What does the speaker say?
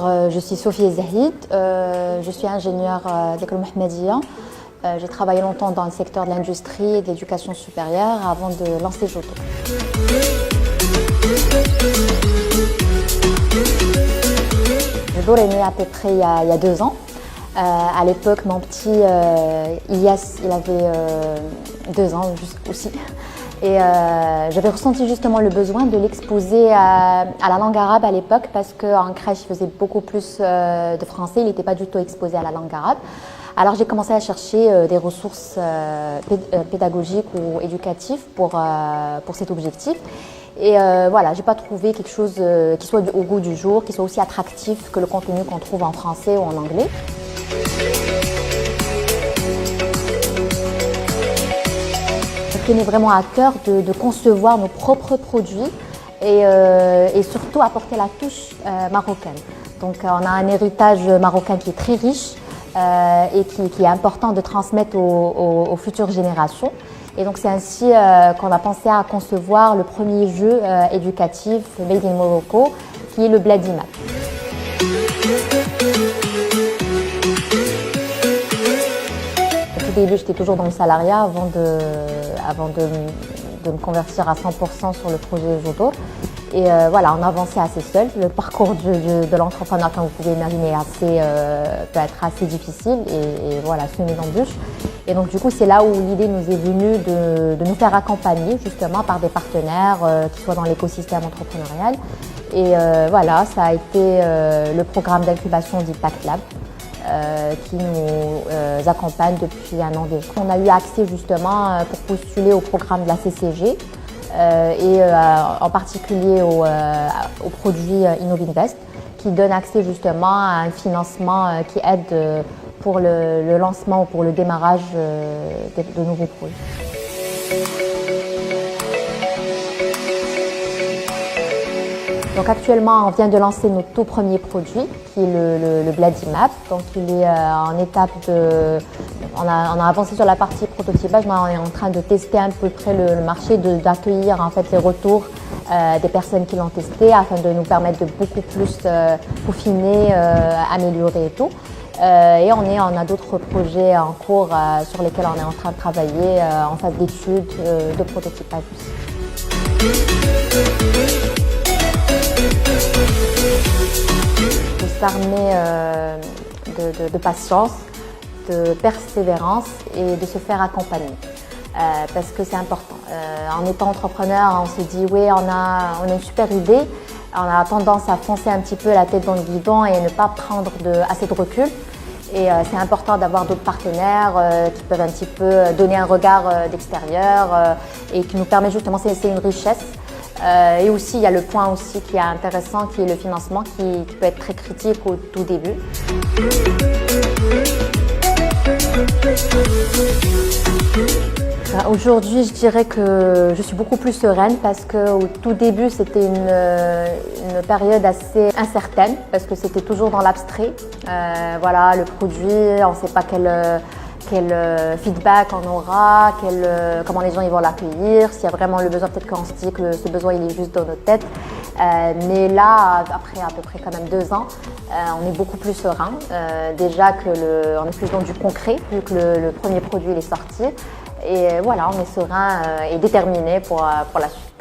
Je suis Sophie Zahid, je suis ingénieure d'école Mohammedia. J'ai travaillé longtemps dans le secteur de l'industrie et de l'éducation supérieure avant de lancer Joto. Joto est né à peu près il y a 2 ans. À l'époque, mon petit Ilyas, il avait 2 ans aussi. Et j'avais ressenti justement le besoin de l'exposer à la langue arabe à l'époque parce qu'en crèche, il faisait beaucoup plus de français, il n'était pas du tout exposé à la langue arabe. Alors j'ai commencé à chercher des ressources pédagogiques ou éducatives pour cet objectif. Et voilà, j'ai pas trouvé quelque chose qui soit au goût du jour, qui soit aussi attractif que le contenu qu'on trouve en français ou en anglais. Il tenait vraiment à cœur de concevoir nos propres produits et surtout apporter la touche marocaine. Donc on a un héritage marocain qui est très riche et qui est important de transmettre aux futures générations. Et donc c'est ainsi qu'on a pensé à concevoir le premier jeu éducatif Made in Morocco, qui est le Bladi Map. Au début, j'étais toujours dans le salariat avant de me convertir à 100% sur le projet Joto. Et voilà, on avançait assez seul. Le parcours de l'entrepreneur, comme vous pouvez imaginer, peut être assez difficile et voilà, semé d'embûches. Et donc du coup, c'est là où l'idée nous est venue de nous faire accompagner justement par des partenaires qui soient dans l'écosystème entrepreneurial. Et voilà, ça a été le programme d'incubation d'Impact Lab. Qui nous accompagne depuis 1 an déjà. On a eu accès justement pour postuler au programme de la CCG et en particulier au produit Innovinvest qui donne accès justement à un financement qui aide pour le lancement ou pour le démarrage de nouveaux projets. Donc actuellement, on vient de lancer notre tout premier produit, qui est le Bladi Map. Donc il est en étape de... On a avancé sur la partie prototypage, mais on est en train de tester à peu près le marché, d'accueillir en fait les retours des personnes qui l'ont testé, afin de nous permettre de beaucoup plus peaufiner, améliorer et tout. Et on a d'autres projets en cours sur lesquels on est en train de travailler en phase d'études, de prototypage aussi. Il faut s'armer de patience, de persévérance et de se faire accompagner parce que c'est important. En étant entrepreneur, on se dit oui, on a une super idée, on a tendance à foncer un petit peu la tête dans le guidon et ne pas prendre assez de recul. Et c'est important d'avoir d'autres partenaires qui peuvent un petit peu donner un regard d'extérieur et qui nous permet justement, c'est une richesse. Et aussi, il y a le point aussi qui est intéressant, qui est le financement, qui peut être très critique au tout début. Aujourd'hui, je dirais que je suis beaucoup plus sereine parce qu'au tout début, c'était une période assez incertaine parce que c'était toujours dans l'abstrait. Voilà, le produit, on ne sait pas quel feedback on aura, comment les gens ils vont l'accueillir, s'il y a vraiment le besoin, peut-être qu'on se dit que ce besoin il est juste dans notre tête. Mais là, après à peu près quand même 2 ans, on est beaucoup plus serein. Déjà on est plus dans du concret, vu que le premier produit il est sorti. Et voilà, on est serein et déterminé pour la suite.